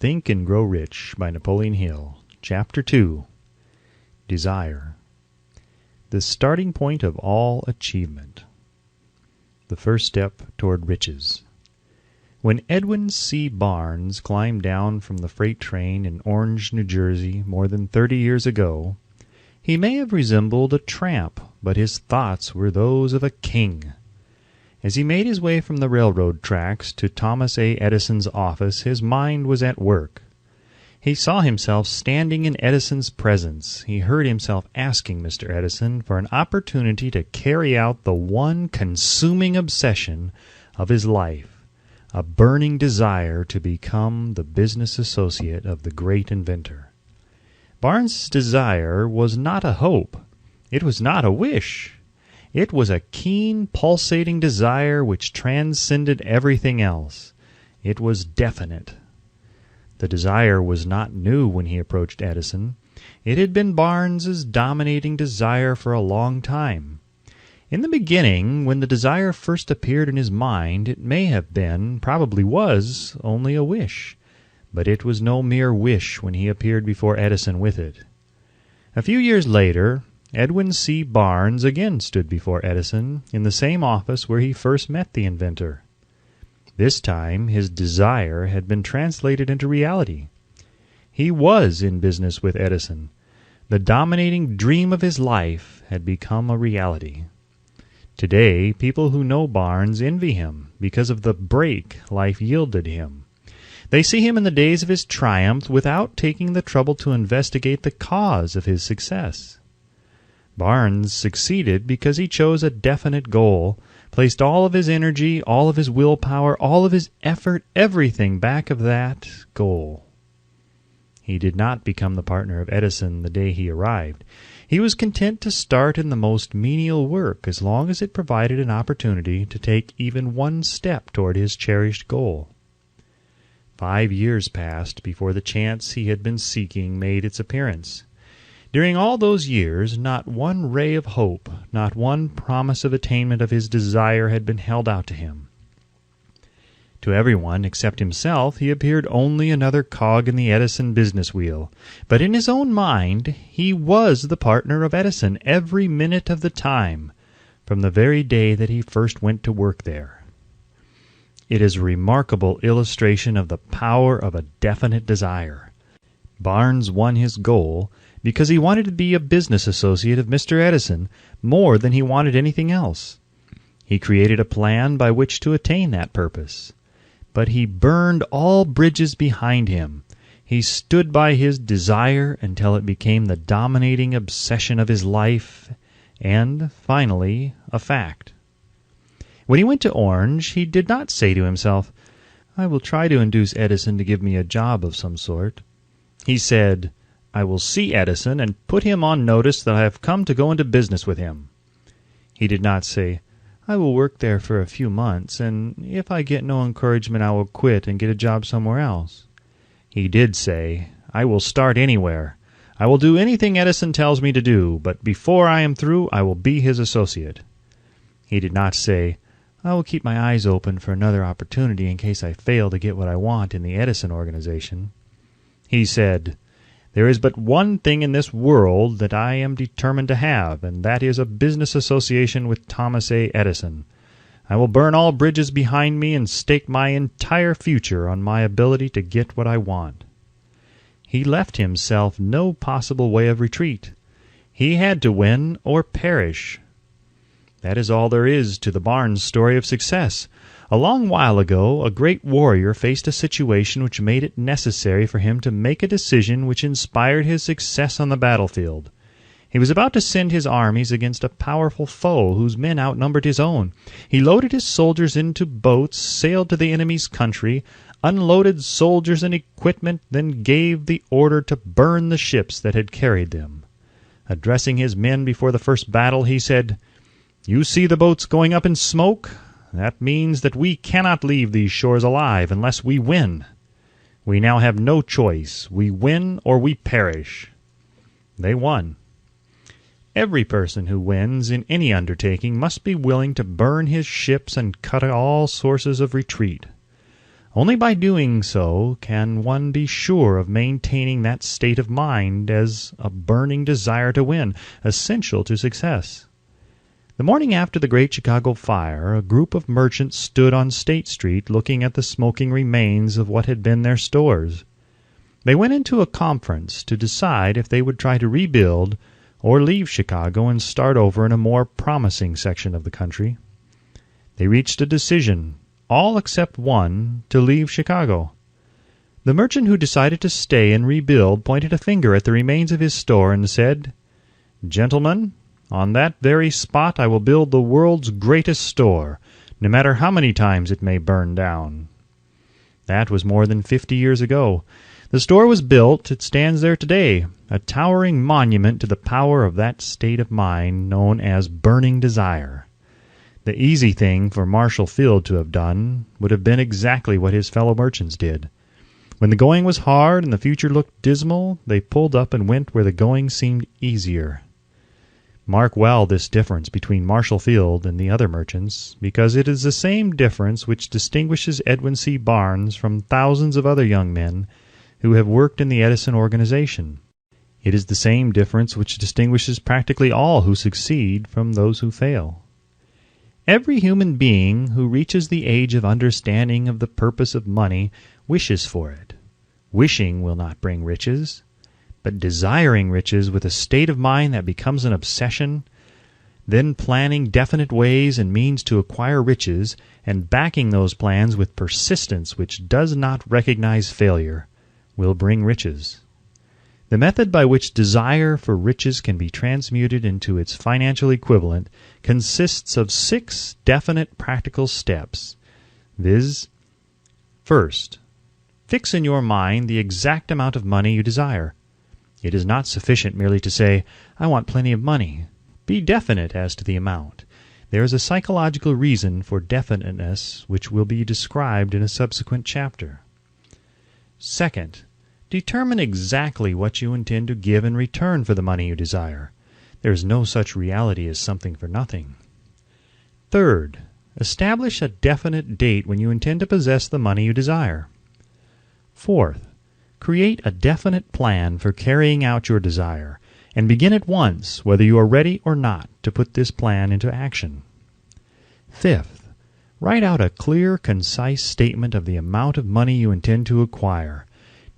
Think and Grow Rich by Napoleon Hill. Chapter 2. Desire. The starting point of all achievement. The first step toward riches. When Edwin C. Barnes climbed down from the freight train in Orange, New Jersey, more than 30 years ago, he may have resembled a tramp, but his thoughts were those of a king. As he made his way from the railroad tracks to Thomas A. Edison's office, his mind was at work. He saw himself standing in Edison's presence. He heard himself asking Mr. Edison for an opportunity to carry out the one consuming obsession of his life, a burning desire to become the business associate of the great inventor. Barnes' desire was not a hope. It was not a wish. It was a keen, pulsating desire which transcended everything else. It was definite. The desire was not new when he approached Edison. It had been Barnes's dominating desire for a long time. In the beginning, when the desire first appeared in his mind, it may have been, probably was, only a wish. But it was no mere wish when he appeared before Edison with it. A few years later, Edwin C. Barnes again stood before Edison in the same office where he first met the inventor. This time his desire had been translated into reality. He was in business with Edison. The dominating dream of his life had become a reality. Today, people who know Barnes envy him because of the break life yielded him. They see him in the days of his triumph without taking the trouble to investigate the cause of his success. Barnes succeeded because he chose a definite goal, placed all of his energy, all of his willpower, all of his effort, everything back of that goal. He did not become the partner of Edison the day he arrived. He was content to start in the most menial work as long as it provided an opportunity to take even one step toward his cherished goal. 5 years passed before the chance he had been seeking made its appearance. During all those years, not one ray of hope, not one promise of attainment of his desire had been held out to him. To everyone except himself, he appeared only another cog in the Edison business wheel. But in his own mind, he was the partner of Edison every minute of the time, from the very day that he first went to work there. It is a remarkable illustration of the power of a definite desire. Barnes won his goal because he wanted to be a business associate of Mr. Edison more than he wanted anything else. He created a plan by which to attain that purpose. But he burned all bridges behind him. He stood by his desire until it became the dominating obsession of his life and, finally, a fact. When he went to Orange, he did not say to himself, "I will try to induce Edison to give me a job of some sort." He said, "I will see Edison and put him on notice that I have come to go into business with him." He did not say, "I will work there for a few months, and if I get no encouragement I will quit and get a job somewhere else." He did say, "I will start anywhere. I will do anything Edison tells me to do, but before I am through I will be his associate." He did not say, "I will keep my eyes open for another opportunity in case I fail to get what I want in the Edison organization." He said, "There is but one thing in this world that I am determined to have, and that is a business association with Thomas A. Edison. I will burn all bridges behind me and stake my entire future on my ability to get what I want." He left himself no possible way of retreat. He had to win or perish. That is all there is to the Barnes story of success. A long while ago, a great warrior faced a situation which made it necessary for him to make a decision which inspired his success on the battlefield. He was about to send his armies against a powerful foe whose men outnumbered his own. He loaded his soldiers into boats, sailed to the enemy's country, unloaded soldiers and equipment, then gave the order to burn the ships that had carried them. Addressing his men before the first battle, he said, "You see the boats going up in smoke? That means that we cannot leave these shores alive unless we win. We now have no choice. We win or we perish." They won. Every person who wins in any undertaking must be willing to burn his ships and cut all sources of retreat. Only by doing so can one be sure of maintaining that state of mind as a burning desire to win, essential to success. The morning after the great Chicago fire, a group of merchants stood on State Street looking at the smoking remains of what had been their stores. They went into a conference to decide if they would try to rebuild or leave Chicago and start over in a more promising section of the country. They reached a decision, all except one, to leave Chicago. The merchant who decided to stay and rebuild pointed a finger at the remains of his store and said, "Gentlemen, on that very spot I will build the world's greatest store, no matter how many times it may burn down." That was more than 50 years ago. The store was built. It stands there today, a towering monument to the power of that state of mind known as burning desire. The easy thing for Marshall Field to have done would have been exactly what his fellow merchants did. When the going was hard and the future looked dismal, they pulled up and went where the going seemed easier. Mark well this difference between Marshall Field and the other merchants, because it is the same difference which distinguishes Edwin C. Barnes from thousands of other young men who have worked in the Edison organization. It is the same difference which distinguishes practically all who succeed from those who fail. Every human being who reaches the age of understanding of the purpose of money wishes for it. Wishing will not bring riches, but desiring riches with a state of mind that becomes an obsession, then planning definite ways and means to acquire riches, and backing those plans with persistence which does not recognize failure, will bring riches. The method by which desire for riches can be transmuted into its financial equivalent consists of 6 definite practical steps, viz. First, fix in your mind the exact amount of money you desire. It is not sufficient merely to say, "I want plenty of money." Be definite as to the amount. There is a psychological reason for definiteness which will be described in a subsequent chapter. Second, determine exactly what you intend to give in return for the money you desire. There is no such reality as something for nothing. Third, establish a definite date when you intend to possess the money you desire. Fourth, create a definite plan for carrying out your desire, and begin at once, whether you are ready or not, to put this plan into action. Fifth, write out a clear, concise statement of the amount of money you intend to acquire.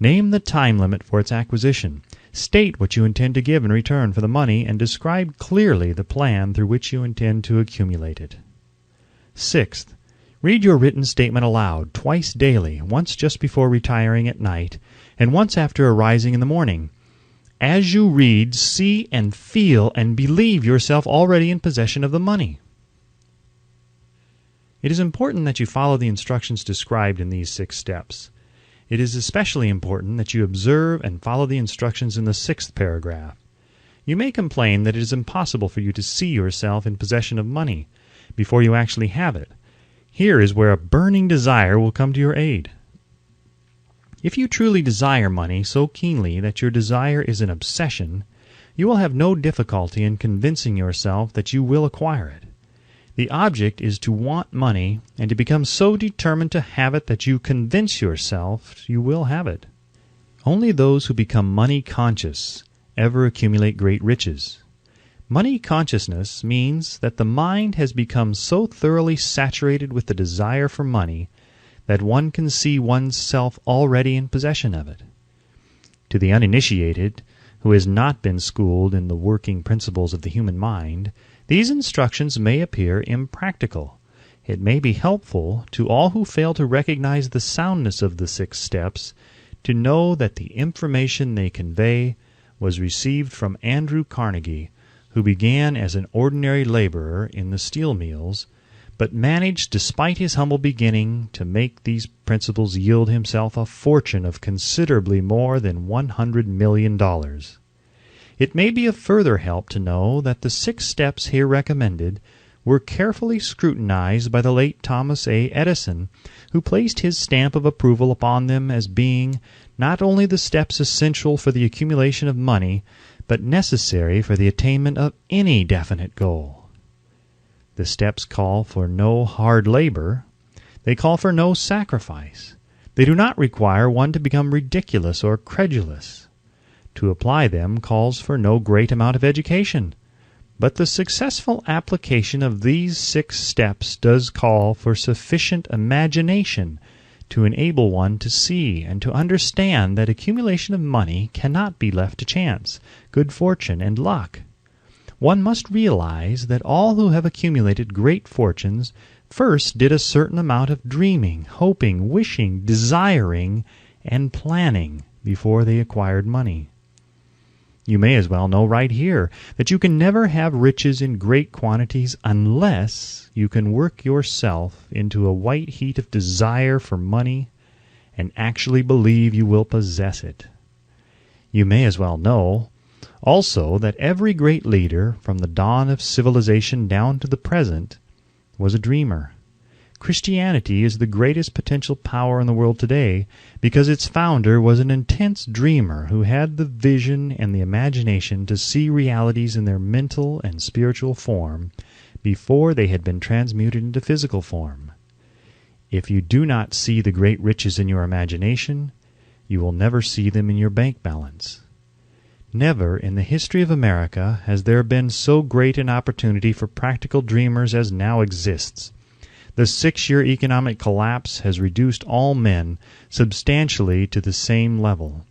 Name the time limit for its acquisition. State what you intend to give in return for the money, and describe clearly the plan through which you intend to accumulate it. Sixth, read your written statement aloud twice daily, once just before retiring at night, and once after arising in the morning. As you read, see and feel and believe yourself already in possession of the money. It is important that you follow the instructions described in these 6 steps. It is especially important that you observe and follow the instructions in the 6th paragraph. You may complain that it is impossible for you to see yourself in possession of money before you actually have it. Here is where a burning desire will come to your aid. If you truly desire money so keenly that your desire is an obsession, you will have no difficulty in convincing yourself that you will acquire it. The object is to want money and to become so determined to have it that you convince yourself you will have it. Only those who become money conscious ever accumulate great riches. Money consciousness means that the mind has become so thoroughly saturated with the desire for money that one can see one's self already in possession of it. To the uninitiated, who has not been schooled in the working principles of the human mind, these instructions may appear impractical. It may be helpful to all who fail to recognize the soundness of the 6 steps to know that the information they convey was received from Andrew Carnegie, who began as an ordinary laborer in the steel mills, but managed, despite his humble beginning, to make these principles yield himself a fortune of considerably more than $100 million. It may be of further help to know that the 6 steps here recommended were carefully scrutinized by the late Thomas A. Edison, who placed his stamp of approval upon them as being not only the steps essential for the accumulation of money, but necessary for the attainment of any definite goal. The steps call for no hard labor. They call for no sacrifice. They do not require one to become ridiculous or credulous. To apply them calls for no great amount of education, but the successful application of these 6 steps does call for sufficient imagination to enable one to see and to understand that accumulation of money cannot be left to chance, good fortune, and luck. One must realize that all who have accumulated great fortunes first did a certain amount of dreaming, hoping, wishing, desiring, and planning before they acquired money. You may as well know right here that you can never have riches in great quantities unless you can work yourself into a white heat of desire for money and actually believe you will possess it. You may as well know also that every great leader from the dawn of civilization down to the present was a dreamer. Christianity is the greatest potential power in the world today because its founder was an intense dreamer who had the vision and the imagination to see realities in their mental and spiritual form before they had been transmuted into physical form. If you do not see the great riches in your imagination, you will never see them in your bank balance. Never in the history of America has there been so great an opportunity for practical dreamers as now exists. The 6-year economic collapse has reduced all men substantially to the same level.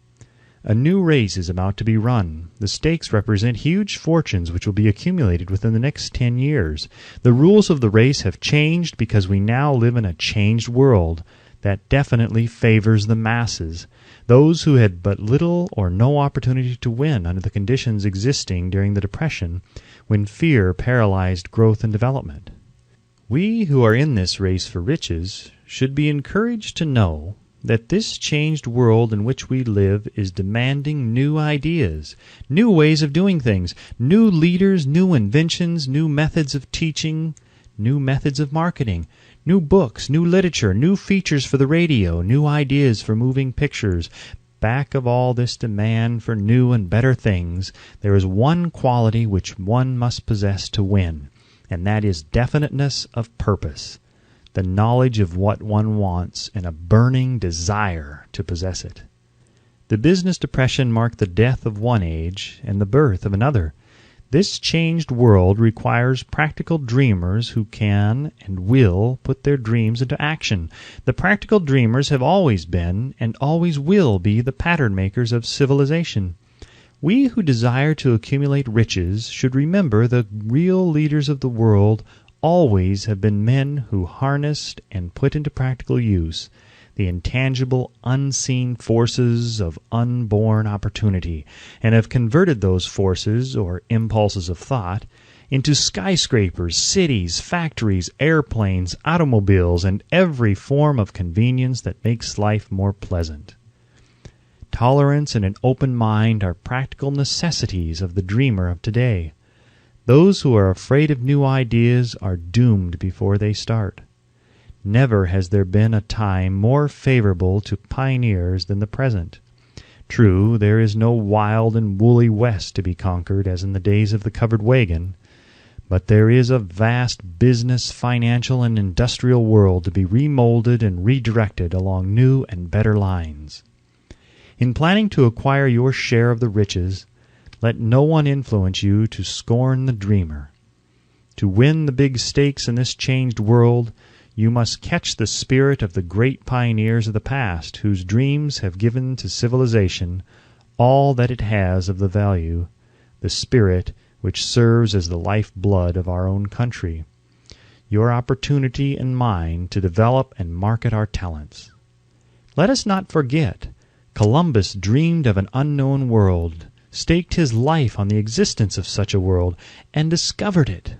A new race is about to be run. The stakes represent huge fortunes which will be accumulated within the next 10 years. The rules of the race have changed because we now live in a changed world that definitely favors the masses, those who had but little or no opportunity to win under the conditions existing during the Depression, when fear paralyzed growth and development. We who are in this race for riches should be encouraged to know that this changed world in which we live is demanding new ideas, new ways of doing things, new leaders, new inventions, new methods of teaching, new methods of marketing, new books, new literature, new features for the radio, new ideas for moving pictures. Back of all this demand for new and better things, there is one quality which one must possess to win, and that is definiteness of purpose, the knowledge of what one wants, and a burning desire to possess it. The business depression marked the death of one age and the birth of another. This changed world requires practical dreamers who can and will put their dreams into action. The practical dreamers have always been and always will be the pattern makers of civilization. We who desire to accumulate riches should remember the real leaders of the world always have been men who harnessed and put into practical use the intangible, unseen forces of unborn opportunity, and have converted those forces, or impulses of thought, into skyscrapers, cities, factories, airplanes, automobiles, and every form of convenience that makes life more pleasant. Tolerance and an open mind are practical necessities of the dreamer of today. Those who are afraid of new ideas are doomed before they start. Never has there been a time more favorable to pioneers than the present. True, there is no wild and woolly West to be conquered as in the days of the covered wagon, but there is a vast business, financial, and industrial world to be remolded and redirected along new and better lines. In planning to acquire your share of the riches, let no one influence you to scorn the dreamer. To win the big stakes in this changed world, you must catch the spirit of the great pioneers of the past, whose dreams have given to civilization all that it has of the value, the spirit which serves as the life-blood of our own country, your opportunity and mine to develop and market our talents. Let us not forget, Columbus dreamed of an unknown world, staked his life on the existence of such a world, and discovered it.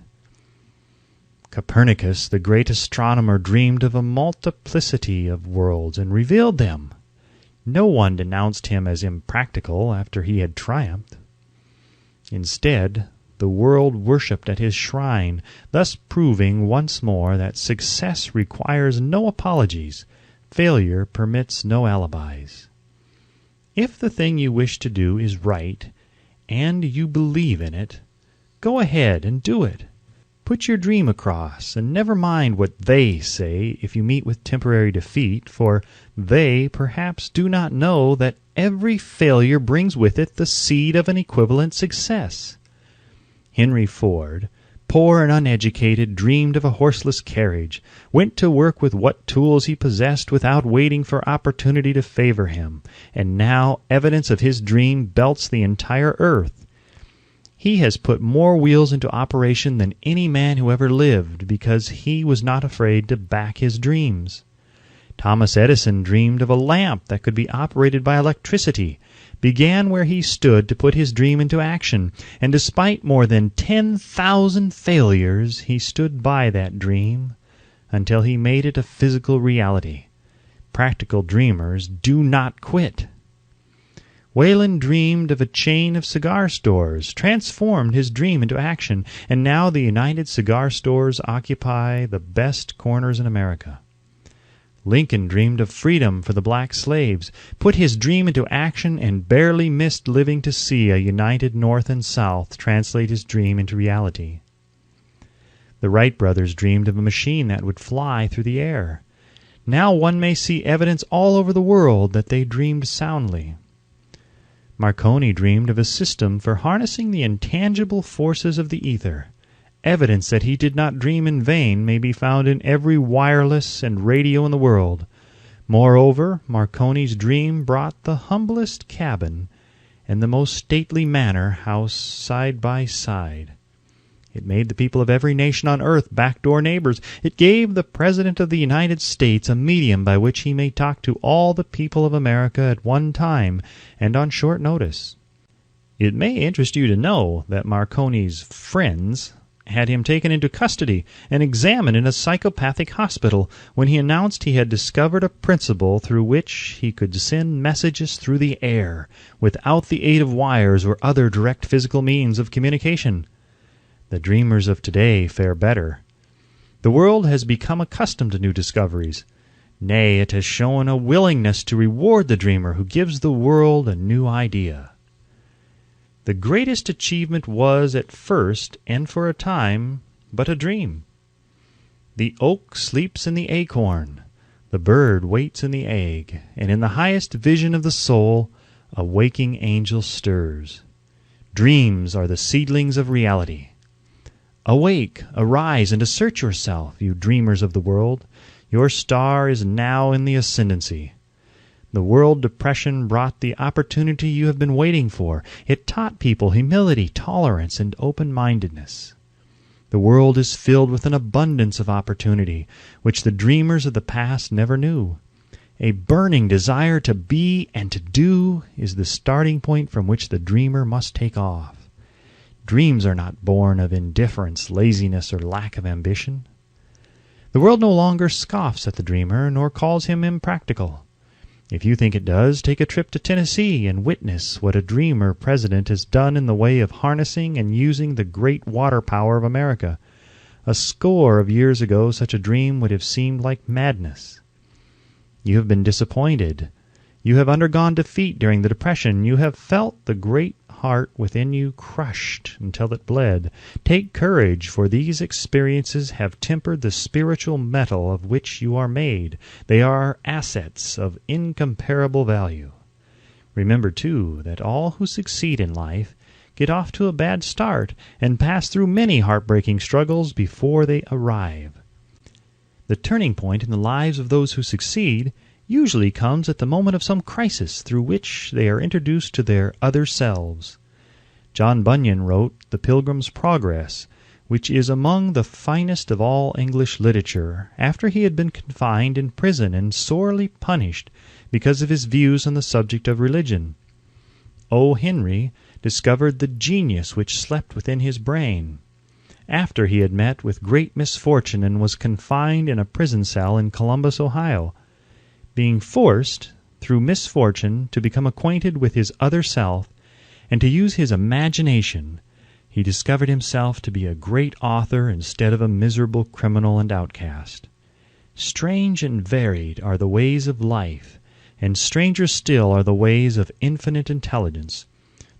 Copernicus, the great astronomer, dreamed of a multiplicity of worlds and revealed them. No one denounced him as impractical after he had triumphed. Instead, the world worshipped at his shrine, thus proving once more that success requires no apologies, failure permits no alibis. If the thing you wish to do is right, and you believe in it, go ahead and do it. Put your dream across, and never mind what they say if you meet with temporary defeat, for they perhaps do not know that every failure brings with it the seed of an equivalent success. Henry Ford, poor and uneducated, dreamed of a horseless carriage, went to work with what tools he possessed without waiting for opportunity to favor him, and now evidence of his dream belts the entire earth. He has put more wheels into operation than any man who ever lived, because he was not afraid to back his dreams. Thomas Edison dreamed of a lamp that could be operated by electricity, began where he stood to put his dream into action, and despite more than 10,000 failures, he stood by that dream until he made it a physical reality. Practical dreamers do not quit. Wayland dreamed of a chain of cigar stores, transformed his dream into action, and now the United Cigar Stores occupy the best corners in America. Lincoln dreamed of freedom for the black slaves, put his dream into action, and barely missed living to see a united North and South translate his dream into reality. The Wright brothers dreamed of a machine that would fly through the air. Now one may see evidence all over the world that they dreamed soundly. Marconi dreamed of a system for harnessing the intangible forces of the ether. Evidence that he did not dream in vain may be found in every wireless and radio in the world. Moreover, Marconi's dream brought the humblest cabin and the most stately manor house side by side. It made the people of every nation on earth backdoor neighbors. It gave the President of the United States a medium by which he may talk to all the people of America at one time and on short notice. It may interest you to know that Marconi's friends had him taken into custody and examined in a psychopathic hospital when he announced he had discovered a principle through which he could send messages through the air without the aid of wires or other direct physical means of communication. The dreamers of today fare better. The world has become accustomed to new discoveries. Nay, it has shown a willingness to reward the dreamer who gives the world a new idea. The greatest achievement was at first, and for a time, but a dream. The oak sleeps in the acorn, the bird waits in the egg, and in the highest vision of the soul, a waking angel stirs. Dreams are the seedlings of reality. Awake, arise, and assert yourself, you dreamers of the world. Your star is now in the ascendancy. The world depression brought the opportunity you have been waiting for. It taught people humility, tolerance, and open-mindedness. The world is filled with an abundance of opportunity, which the dreamers of the past never knew. A burning desire to be and to do is the starting point from which the dreamer must take off. Dreams are not born of indifference, laziness, or lack of ambition. The world no longer scoffs at the dreamer, nor calls him impractical. If you think it does, take a trip to Tennessee and witness what a dreamer president has done in the way of harnessing and using the great water power of America. A score of years ago, such a dream would have seemed like madness. You have been disappointed. You have undergone defeat during the Depression. You have felt the great heart within you crushed until it bled. Take courage, for these experiences have tempered the spiritual metal of which you are made. They are assets of incomparable value. Remember, too, that all who succeed in life get off to a bad start and pass through many heartbreaking struggles before they arrive. The turning point in the lives of those who succeed usually comes at the moment of some crisis through which they are introduced to their other selves. John Bunyan wrote The Pilgrim's Progress, which is among the finest of all English literature, after he had been confined in prison and sorely punished because of his views on the subject of religion. O. Henry discovered the genius which slept within his brain. After he had met with great misfortune and was confined in a prison cell in Columbus, Ohio, being forced, through misfortune, to become acquainted with his other self, and to use his imagination, he discovered himself to be a great author instead of a miserable criminal and outcast. Strange and varied are the ways of life, and stranger still are the ways of infinite intelligence,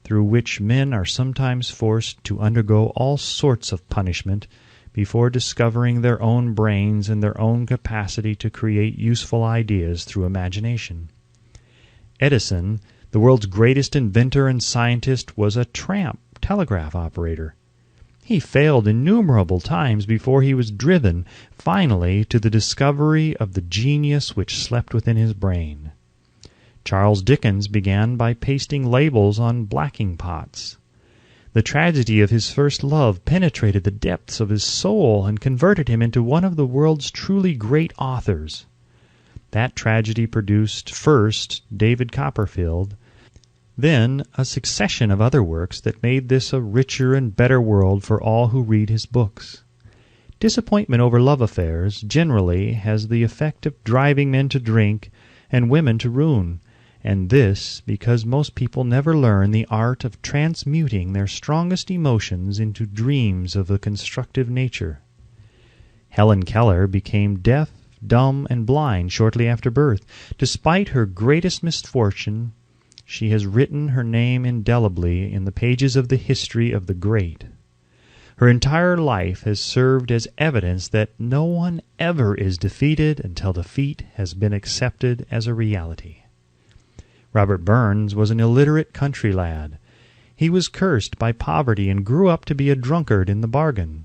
through which men are sometimes forced to undergo all sorts of punishment before discovering their own brains and their own capacity to create useful ideas through imagination. Edison, the world's greatest inventor and scientist, was a tramp telegraph operator. He failed innumerable times before he was driven, finally, to the discovery of the genius which slept within his brain. Charles Dickens began by pasting labels on blacking pots. The tragedy of his first love penetrated the depths of his soul and converted him into one of the world's truly great authors. That tragedy produced, first, David Copperfield, then a succession of other works that made this a richer and better world for all who read his books. Disappointment over love affairs generally has the effect of driving men to drink and women to ruin, and this because most people never learn the art of transmuting their strongest emotions into dreams of a constructive nature. Helen Keller became deaf, dumb, and blind shortly after birth. Despite her greatest misfortune, she has written her name indelibly in the pages of the history of the great. Her entire life has served as evidence that no one ever is defeated until defeat has been accepted as a reality. Robert Burns was an illiterate country lad. He was cursed by poverty and grew up to be a drunkard in the bargain.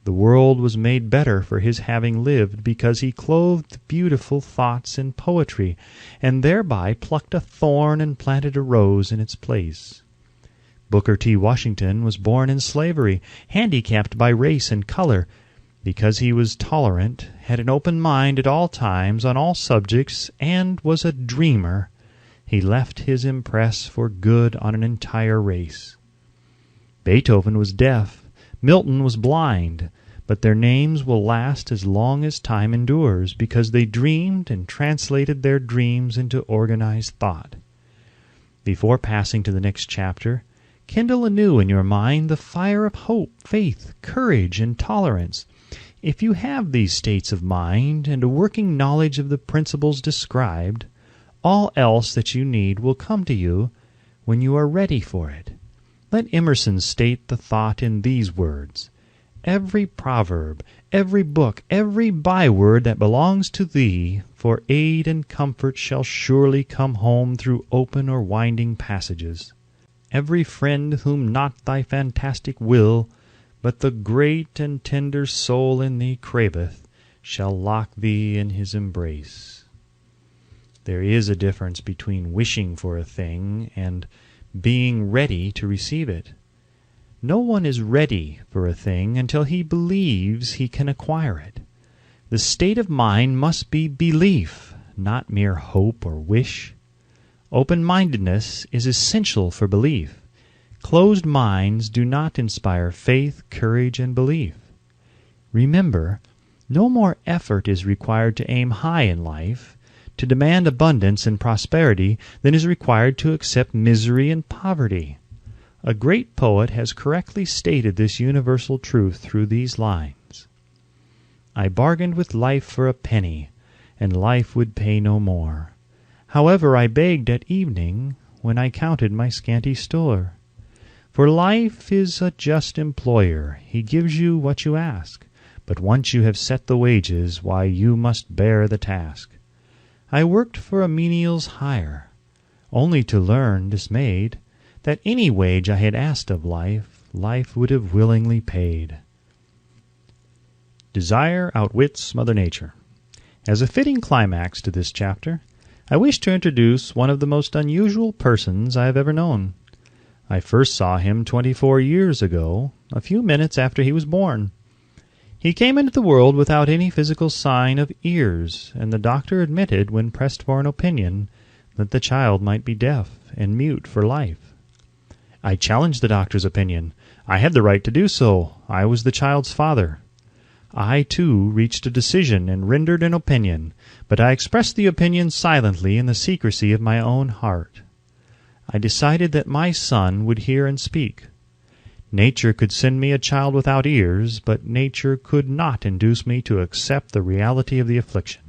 The world was made better for his having lived because he clothed beautiful thoughts in poetry, and thereby plucked a thorn and planted a rose in its place. Booker T. Washington was born in slavery, handicapped by race and color. Because he was tolerant, had an open mind at all times on all subjects, and was a dreamer, he left his impress for good on an entire race. Beethoven was deaf, Milton was blind, but their names will last as long as time endures, because they dreamed and translated their dreams into organized thought. Before passing to the next chapter, kindle anew in your mind the fire of hope, faith, courage, and tolerance. If you have these states of mind and a working knowledge of the principles described, all else that you need will come to you when you are ready for it. Let Emerson state the thought in these words: "Every proverb, every book, every byword that belongs to thee, for aid and comfort shall surely come home through open or winding passages. Every friend whom not thy fantastic will, but the great and tender soul in thee craveth, shall lock thee in his embrace." There is a difference between wishing for a thing and being ready to receive it. No one is ready for a thing until he believes he can acquire it. The state of mind must be belief, not mere hope or wish. Open-mindedness is essential for belief. Closed minds do not inspire faith, courage, and belief. Remember, no more effort is required to aim high in life, to demand abundance and prosperity, than is required to accept misery and poverty. A great poet has correctly stated this universal truth through these lines: "I bargained with life for a penny, and life would pay no more. However, I begged at evening, when I counted my scanty store. For life is a just employer, he gives you what you ask, but once you have set the wages, why, you must bear the task. I worked for a menial's hire, only to learn, dismayed, that any wage I had asked of life, life would have willingly paid." Desire outwits Mother Nature. As a fitting climax to this chapter, I wish to introduce one of the most unusual persons I have ever known. I first saw him 24 years ago, a few minutes after he was born. He came into the world without any physical sign of ears, and the doctor admitted, when pressed for an opinion, that the child might be deaf and mute for life. I challenged the doctor's opinion. I had the right to do so. I was the child's father. I, too, reached a decision and rendered an opinion, but I expressed the opinion silently in the secrecy of my own heart. I decided that my son would hear and speak. Nature could send me a child without ears, but nature could not induce me to accept the reality of the affliction.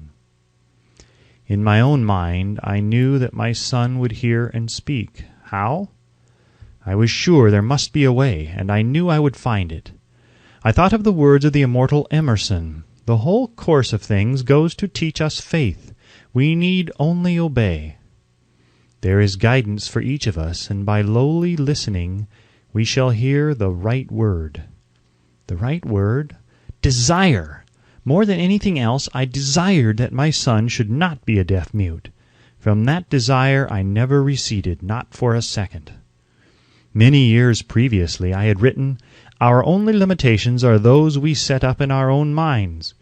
In my own mind, I knew that my son would hear and speak. How? I was sure there must be a way, and I knew I would find it. I thought of the words of the immortal Emerson. The whole course of things goes to teach us faith. We need only obey. There is guidance for each of us, and by lowly listening we shall hear the right word. The right word? Desire! More than anything else, I desired that my son should not be a deaf-mute. From that desire I never receded, not for a second. Many years previously I had written, "Our only limitations are those we set up in our own minds."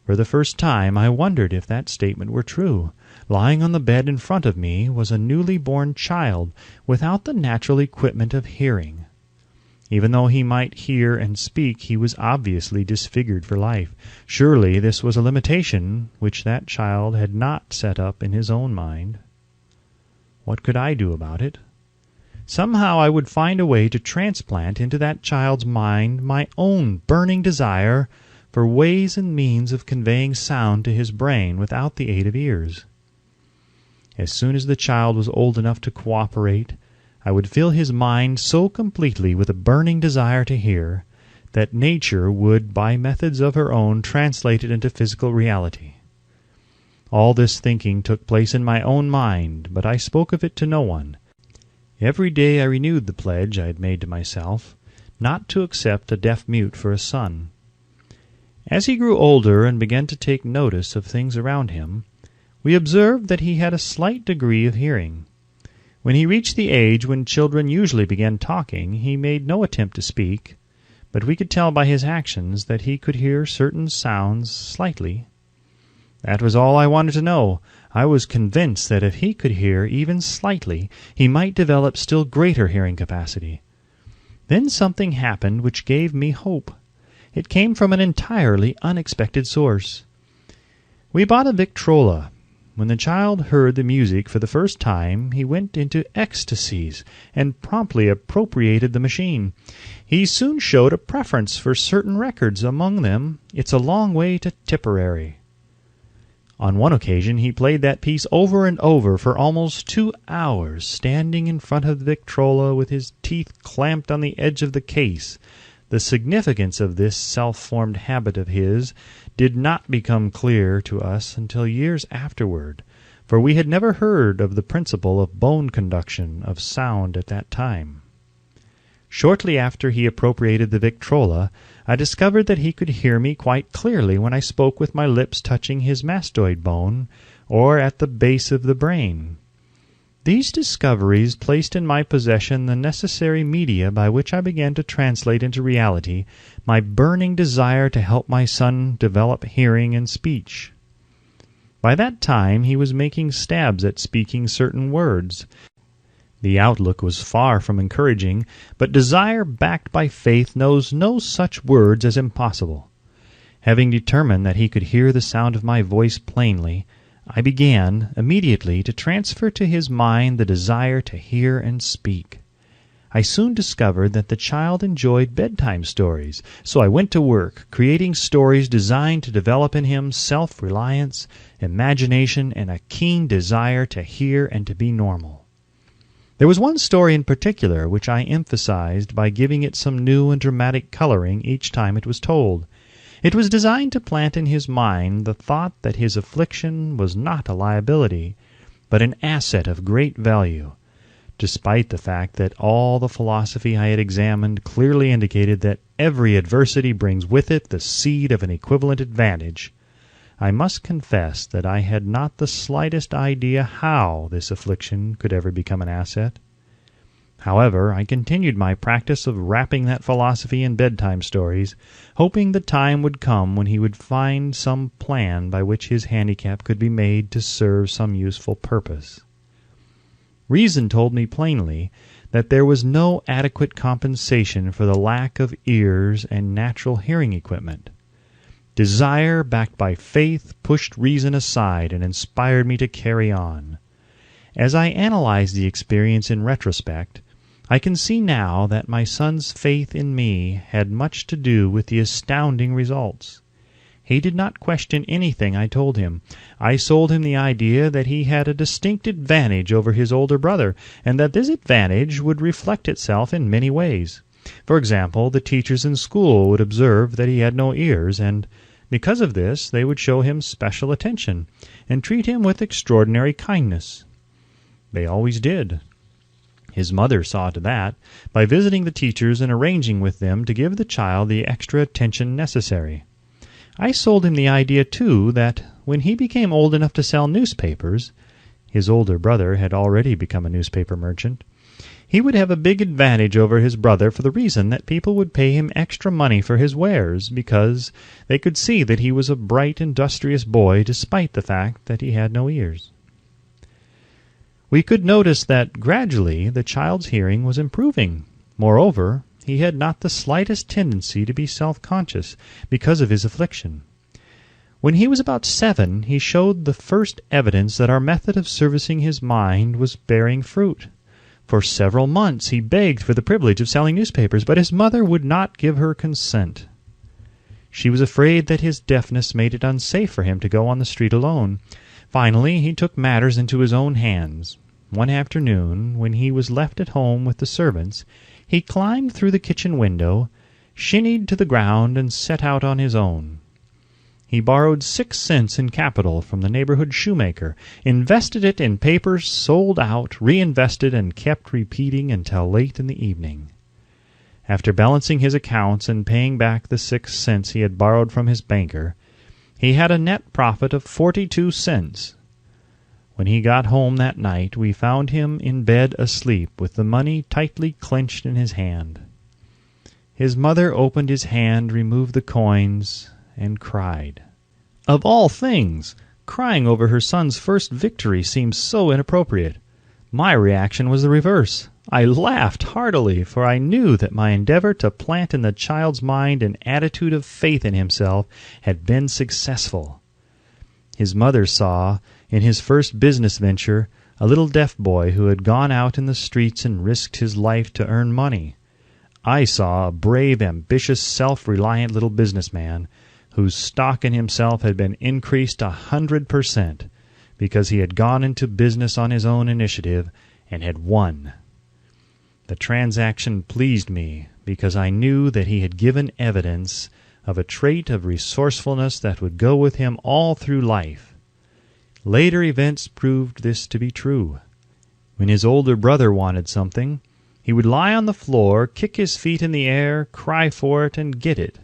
For the first time I wondered if that statement were true. Lying on the bed in front of me was a newly born child without the natural equipment of hearing. Even though he might hear and speak, he was obviously disfigured for life. Surely this was a limitation which that child had not set up in his own mind. What could I do about it? Somehow I would find a way to transplant into that child's mind my own burning desire for ways and means of conveying sound to his brain without the aid of ears. As soon as the child was old enough to cooperate, I would fill his mind so completely with a burning desire to hear that nature would, by methods of her own, translate it into physical reality. All this thinking took place in my own mind, but I spoke of it to no one. Every day I renewed the pledge I had made to myself, not to accept a deaf-mute for a son. As he grew older and began to take notice of things around him, we observed that he had a slight degree of hearing. When he reached the age when children usually begin talking, he made no attempt to speak, but we could tell by his actions that he could hear certain sounds slightly. That was all I wanted to know. I was convinced that if he could hear even slightly, he might develop still greater hearing capacity. Then something happened which gave me hope. It came from an entirely unexpected source. We bought a Victrola. When the child heard the music for the first time, he went into ecstasies and promptly appropriated the machine. He soon showed a preference for certain records, among them "It's a Long Way to Tipperary." On one occasion he played that piece over and over for almost 2 hours, standing in front of the Victrola with his teeth clamped on the edge of the case. The significance of this self-formed habit of his did not become clear to us until years afterward, for we had never heard of the principle of bone conduction of sound at that time. Shortly after he appropriated the Victrola, I discovered that he could hear me quite clearly when I spoke with my lips touching his mastoid bone, or at the base of the brain. These discoveries placed in my possession the necessary media by which I began to translate into reality my burning desire to help my son develop hearing and speech. By that time he was making stabs at speaking certain words. The outlook was far from encouraging, but desire backed by faith knows no such words as impossible. Having determined that he could hear the sound of my voice plainly, I began immediately to transfer to his mind the desire to hear and speak. I soon discovered that the child enjoyed bedtime stories, so I went to work creating stories designed to develop in him self-reliance, imagination, and a keen desire to hear and to be normal. There was one story in particular which I emphasized by giving it some new and dramatic coloring each time it was told. It was designed to plant in his mind the thought that his affliction was not a liability, but an asset of great value, despite the fact that all the philosophy I had examined clearly indicated that every adversity brings with it the seed of an equivalent advantage. I must confess that I had not the slightest idea how this affliction could ever become an asset. However, I continued my practice of wrapping that philosophy in bedtime stories, hoping the time would come when he would find some plan by which his handicap could be made to serve some useful purpose. Reason told me plainly that there was no adequate compensation for the lack of ears and natural hearing equipment. Desire, backed by faith, pushed reason aside and inspired me to carry on. As I analyze the experience in retrospect, I can see now that my son's faith in me had much to do with the astounding results. He did not question anything I told him. I sold him the idea that he had a distinct advantage over his older brother, and that this advantage would reflect itself in many ways. For example, the teachers in school would observe that he had no ears, and because of this they would show him special attention and treat him with extraordinary kindness. They always did. His mother saw to that by visiting the teachers and arranging with them to give the child the extra attention necessary. I sold him the idea, too, that when he became old enough to sell newspapers (his older brother had already become a newspaper merchant), he would have a big advantage over his brother for the reason that people would pay him extra money for his wares because they could see that he was a bright, industrious boy despite the fact that he had no ears. We could notice that gradually the child's hearing was improving. Moreover, he had not the slightest tendency to be self-conscious because of his affliction. When he was about 7, he showed the first evidence that our method of servicing his mind was bearing fruit. For several months he begged for the privilege of selling newspapers, but his mother would not give her consent. She was afraid that his deafness made it unsafe for him to go on the street alone. Finally, he took matters into his own hands. One afternoon, when he was left at home with the servants, he climbed through the kitchen window, shinnied to the ground, and set out on his own. He borrowed 6 cents in capital from the neighborhood shoemaker, invested it in papers, sold out, reinvested, and kept repeating until late in the evening. After balancing his accounts and paying back the 6 cents he had borrowed from his banker, he had a net profit of 42 cents. When he got home that night, we found him in bed asleep with the money tightly clenched in his hand. His mother opened his hand, removed the coins, and cried. Of all things, crying over her son's first victory seemed so inappropriate. My reaction was the reverse. I laughed heartily, for I knew that my endeavor to plant in the child's mind an attitude of faith in himself had been successful. His mother saw, in his first business venture, a little deaf boy who had gone out in the streets and risked his life to earn money. I saw a brave, ambitious, self-reliant little businessman whose stock in himself had been increased 100% because he had gone into business on his own initiative and had won. The transaction pleased me because I knew that he had given evidence of a trait of resourcefulness that would go with him all through life. Later events proved this to be true. When his older brother wanted something, he would lie on the floor, kick his feet in the air, cry for it, and get it.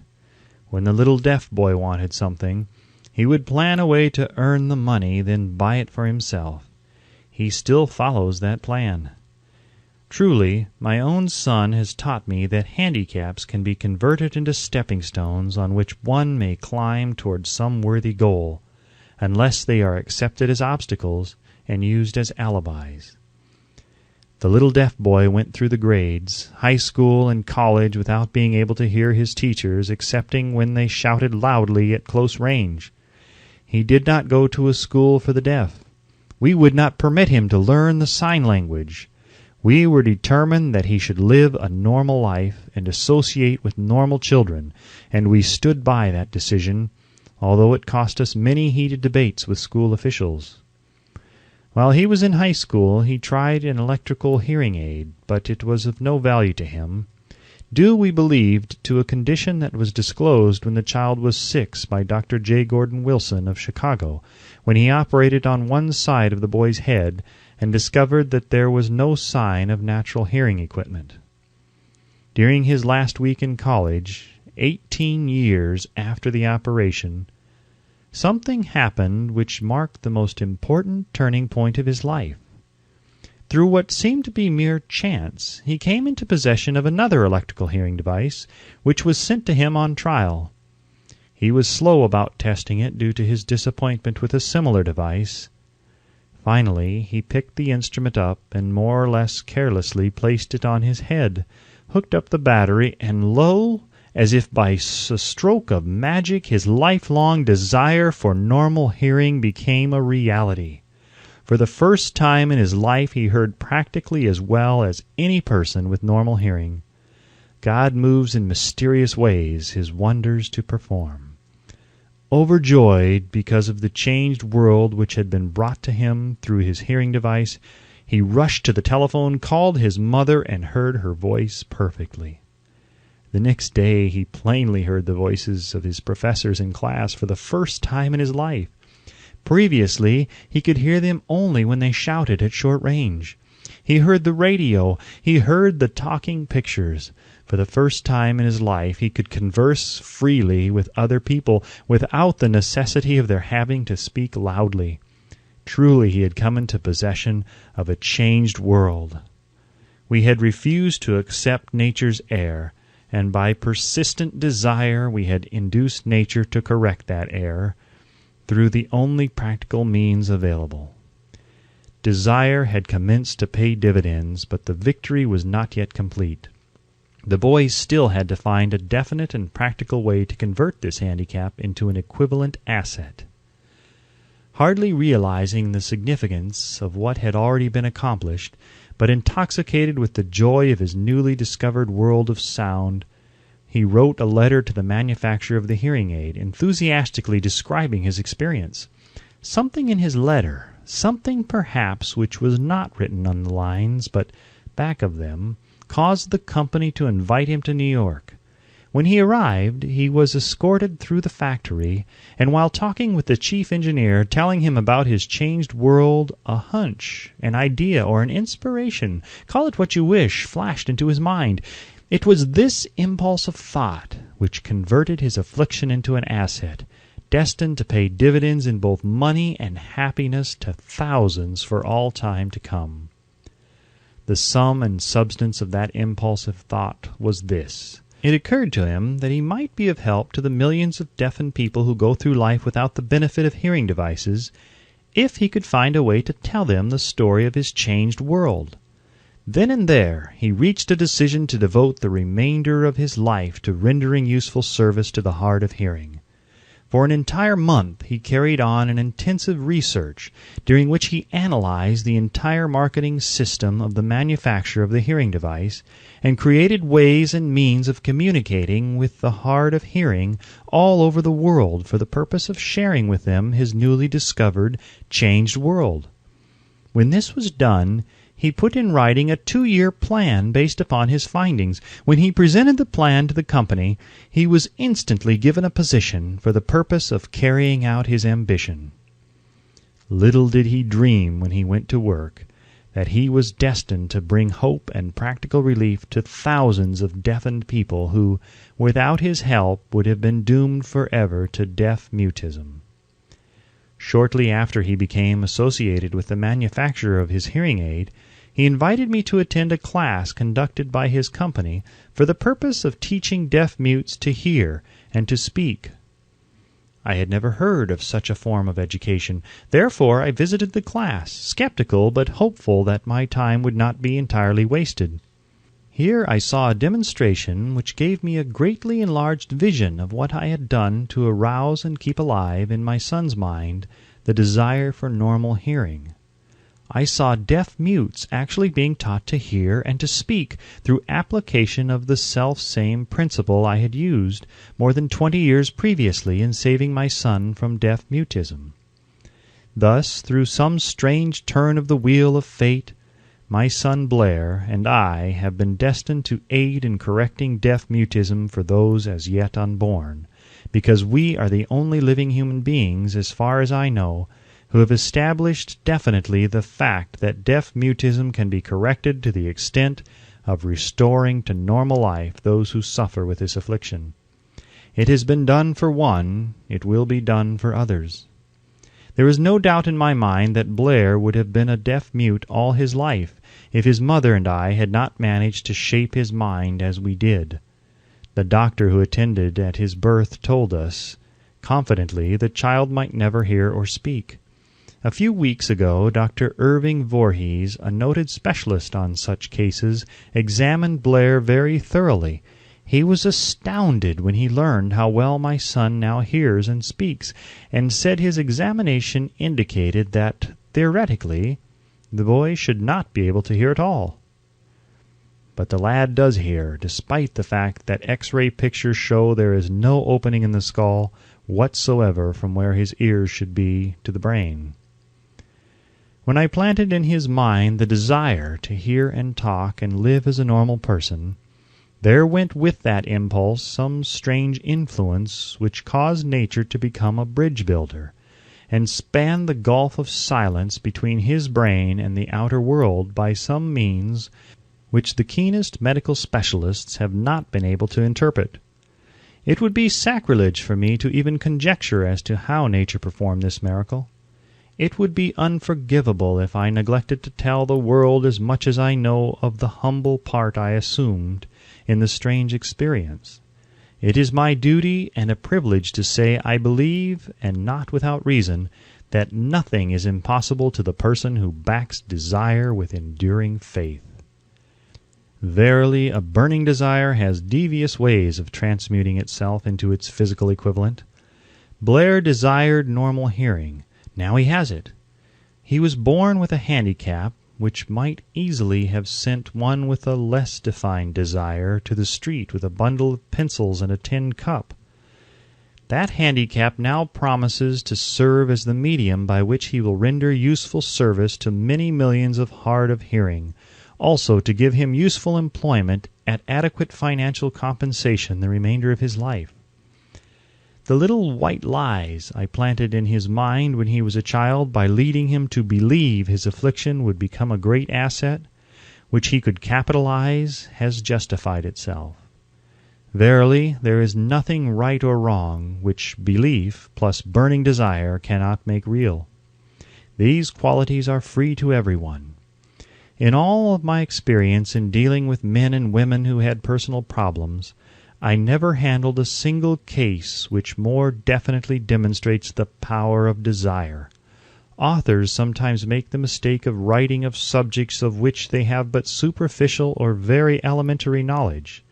When the little deaf boy wanted something, he would plan a way to earn the money, then buy it for himself. He still follows that plan. Truly, my own son has taught me that handicaps can be converted into stepping stones on which one may climb toward some worthy goal, unless they are accepted as obstacles and used as alibis. The little deaf boy went through the grades, high school and college, without being able to hear his teachers excepting when they shouted loudly at close range. He did not go to a school for the deaf. We would not permit him to learn the sign language. We were determined that he should live a normal life and associate with normal children, and we stood by that decision, although it cost us many heated debates with school officials. While he was in high school, he tried an electrical hearing aid, but it was of no value to him, due, we believed, to a condition that was disclosed when the child was 6 by Dr. J. Gordon Wilson of Chicago, when he operated on one side of the boy's head and discovered that there was no sign of natural hearing equipment. During his last week in college, 18 years after the operation, something happened which marked the most important turning point of his life. Through what seemed to be mere chance, he came into possession of another electrical hearing device, which was sent to him on trial. He was slow about testing it due to his disappointment with a similar device. Finally, he picked the instrument up and more or less carelessly placed it on his head, hooked up the battery, and lo, as if by a stroke of magic, his lifelong desire for normal hearing became a reality. For the first time in his life, he heard practically as well as any person with normal hearing. God moves in mysterious ways his wonders to perform. Overjoyed because of the changed world which had been brought to him through his hearing device, he rushed to the telephone, called his mother, and heard her voice perfectly. The next day he plainly heard the voices of his professors in class for the first time in his life. Previously, he could hear them only when they shouted at short range. He heard the radio. He heard the talking pictures. For the first time in his life he could converse freely with other people without the necessity of their having to speak loudly. Truly he had come into possession of a changed world. We had refused to accept nature's error, and by persistent desire we had induced nature to correct that error through the only practical means available. Desire had commenced to pay dividends, but the victory was not yet complete. The boys still had to find a definite and practical way to convert this handicap into an equivalent asset. Hardly realizing the significance of what had already been accomplished, but intoxicated with the joy of his newly discovered world of sound, he wrote a letter to the manufacturer of the hearing aid, enthusiastically describing his experience. Something in his letter, something perhaps which was not written on the lines, but back of them, caused the company to invite him to New York. When he arrived, he was escorted through the factory, and while talking with the chief engineer, telling him about his changed world, a hunch, an idea, or an inspiration, call it what you wish, flashed into his mind. It was this impulse of thought which converted his affliction into an asset, destined to pay dividends in both money and happiness to thousands for all time to come. The sum and substance of that impulsive thought was this. It occurred to him that he might be of help to the millions of deafened people who go through life without the benefit of hearing devices, if he could find a way to tell them the story of his changed world. Then and there he reached a decision to devote the remainder of his life to rendering useful service to the hard of hearing. For an entire month he carried on an intensive research, during which he analyzed the entire marketing system of the manufacture of the hearing device, and created ways and means of communicating with the hard of hearing all over the world for the purpose of sharing with them his newly discovered, changed world. When this was done, he put in writing a 2-year plan based upon his findings. When he presented the plan to the company, he was instantly given a position for the purpose of carrying out his ambition. Little did he dream when he went to work that he was destined to bring hope and practical relief to thousands of deafened people who, without his help, would have been doomed forever to deaf mutism. Shortly after he became associated with the manufacturer of his hearing aid, he invited me to attend a class conducted by his company for the purpose of teaching deaf mutes to hear and to speak. I had never heard of such a form of education. Therefore I visited the class, skeptical but hopeful that my time would not be entirely wasted. Here I saw a demonstration which gave me a greatly enlarged vision of what I had done to arouse and keep alive in my son's mind the desire for normal hearing. I saw deaf mutes actually being taught to hear and to speak through application of the self-same principle I had used more than 20 years previously in saving my son from deaf mutism. Thus, through some strange turn of the wheel of fate, my son Blair and I have been destined to aid in correcting deaf mutism for those as yet unborn, because we are the only living human beings, as far as I know, who have established definitely the fact that deaf mutism can be corrected to the extent of restoring to normal life those who suffer with this affliction. It has been done for one, it will be done for others. There is no doubt in my mind that Blair would have been a deaf mute all his life if his mother and I had not managed to shape his mind as we did. The doctor who attended at his birth told us, confidently, the child might never hear or speak. A few weeks ago, Dr. Irving Voorhees, a noted specialist on such cases, examined Blair very thoroughly. He was astounded when he learned how well my son now hears and speaks, and said his examination indicated that, theoretically, the boy should not be able to hear at all. But the lad does hear, despite the fact that X-ray pictures show there is no opening in the skull whatsoever from where his ears should be to the brain. When I planted in his mind the desire to hear and talk and live as a normal person, There went with that impulse some strange influence which caused nature to become a bridge builder, and span the gulf of silence between his brain and the outer world by some means which the keenest medical specialists have not been able to interpret. It would be sacrilege for me to even conjecture as to how nature performed this miracle. It would be unforgivable if I neglected to tell the world as much as I know of the humble part I assumed in the strange experience. It is my duty and a privilege to say I believe, and not without reason, that nothing is impossible to the person who backs desire with enduring faith. Verily, a burning desire has devious ways of transmuting itself into its physical equivalent. Blair desired normal hearing. Now he has it. He was born with a handicap which might easily have sent one with a less defined desire to the street with a bundle of pencils and a tin cup. That handicap now promises to serve as the medium by which he will render useful service to many millions of hard of hearing, also to give him useful employment at adequate financial compensation the remainder of his life. The little white lies I planted in his mind when he was a child by leading him to believe his affliction would become a great asset, which he could capitalize, has justified itself. Verily, there is nothing right or wrong which belief plus burning desire cannot make real. These qualities are free to everyone. In all of my experience in dealing with men and women who had personal problems, I never handled a single case which more definitely demonstrates the power of desire. Authors sometimes make the mistake of writing of subjects of which they have but superficial or very elementary knowledge.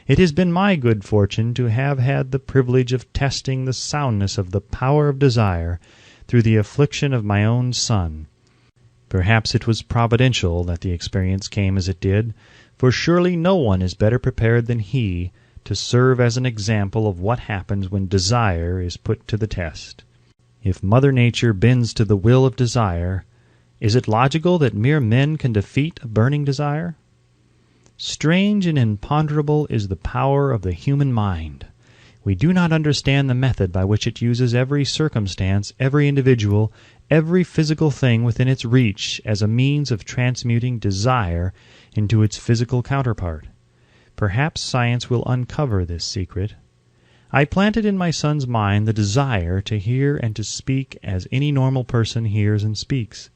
It has been my good fortune to have had the privilege of testing the soundness of the power of desire through the affliction of my own son. Perhaps it was providential that the experience came as it did, for surely no one is better prepared than he to serve as an example of what happens when desire is put to the test. If Mother Nature bends to the will of desire, is it logical that mere men can defeat a burning desire? Strange and imponderable is the power of the human mind. We do not understand the method by which it uses every circumstance, every individual, every physical thing within its reach as a means of transmuting desire into its physical counterpart. Perhaps science will uncover this secret. I planted in my son's mind the desire to hear and to speak as any normal person hears and speaks.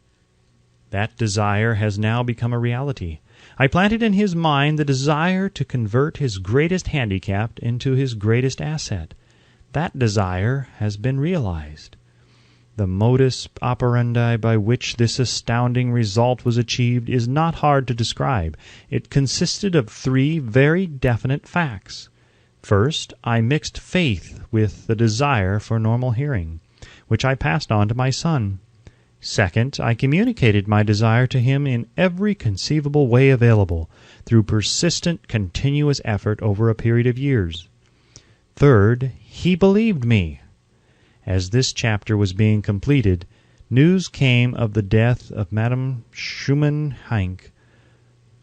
That desire has now become a reality. I planted in his mind the desire to convert his greatest handicap into his greatest asset. That desire has been realized. The modus operandi by which this astounding result was achieved is not hard to describe. It consisted of 3 very definite facts. First, I mixed faith with the desire for normal hearing, which I passed on to my son. Second, I communicated my desire to him in every conceivable way available, through persistent, continuous effort over a period of years. Third, he believed me. As this chapter was being completed, news came of the death of Madame Schumann-Heink.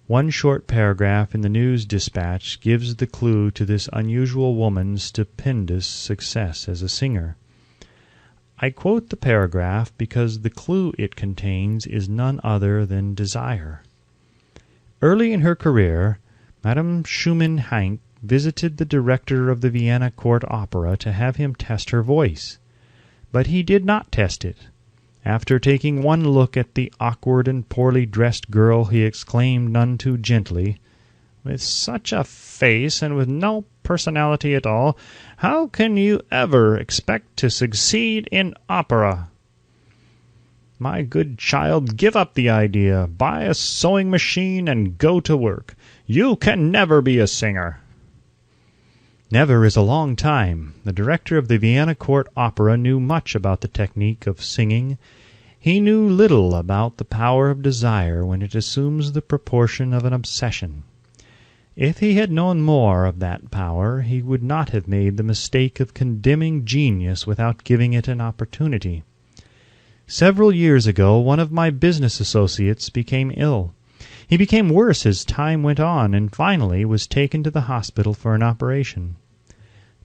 One short paragraph in the news dispatch gives the clue to this unusual woman's stupendous success as a singer. I quote the paragraph because the clue it contains is none other than desire. Early in her career, Madame Schumann-Heink visited the director of the Vienna Court Opera to have him test her voice. But he did not test it. After taking one look at the awkward and poorly dressed girl, he exclaimed none too gently, "With such a face and with no personality at all, how can you ever expect to succeed in opera? My good child, give up the idea. Buy a sewing machine and go to work. You can never be a singer." Never is a long time. The director of the Vienna Court Opera knew much about the technique of singing. He knew little about the power of desire when it assumes the proportion of an obsession. If he had known more of that power, he would not have made the mistake of condemning genius without giving it an opportunity. Several years ago, one of my business associates became ill. He became worse as time went on, and finally was taken to the hospital for an operation.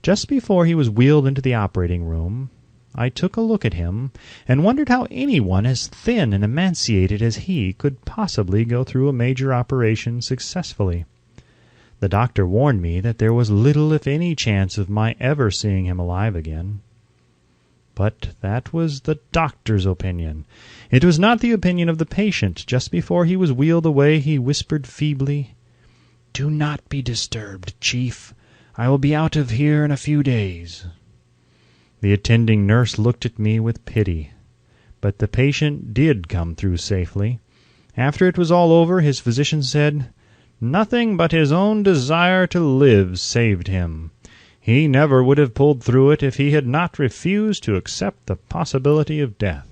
Just before he was wheeled into the operating room, I took a look at him and wondered how anyone as thin and emaciated as he could possibly go through a major operation successfully. The doctor warned me that there was little if any chance of my ever seeing him alive again. But that was the doctor's opinion. It was not the opinion of the patient. Just before he was wheeled away, he whispered feebly, "Do not be disturbed, Chief. I will be out of here in a few days." The attending nurse looked at me with pity. But the patient did come through safely. After it was all over, his physician said, "Nothing but his own desire to live saved him. He never would have pulled through it if he had not refused to accept the possibility of death."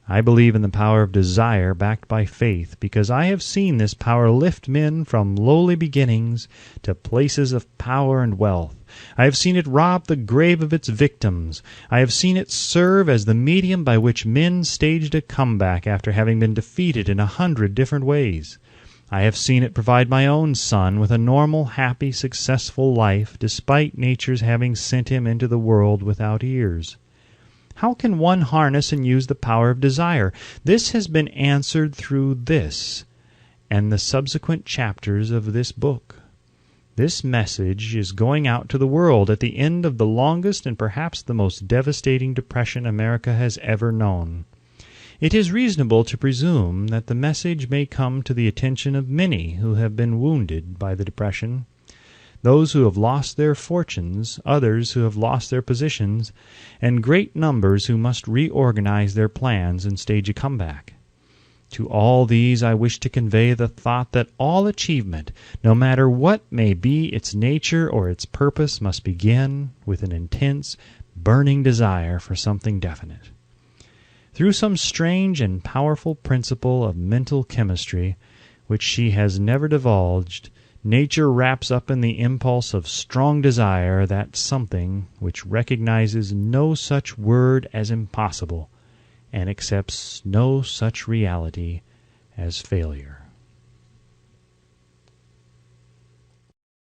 I believe in the power of desire backed by faith, because I have seen this power lift men from lowly beginnings to places of power and wealth. I have seen it rob the grave of its victims. I have seen it serve as the medium by which men staged a comeback after having been defeated in 100 different ways. I have seen it provide my own son with a normal, happy, successful life, despite nature's having sent him into the world without ears. How can one harness and use the power of desire? This has been answered through this and the subsequent chapters of this book. This message is going out to the world at the end of the longest and perhaps the most devastating depression America has ever known. It is reasonable to presume that the message may come to the attention of many who have been wounded by the Depression, those who have lost their fortunes, others who have lost their positions, and great numbers who must reorganize their plans and stage a comeback. To all these I wish to convey the thought that all achievement, no matter what may be its nature or its purpose, must begin with an intense, burning desire for something definite. Through some strange and powerful principle of mental chemistry, which she has never divulged, nature wraps up in the impulse of strong desire that something which recognizes no such word as impossible and accepts no such reality as failure.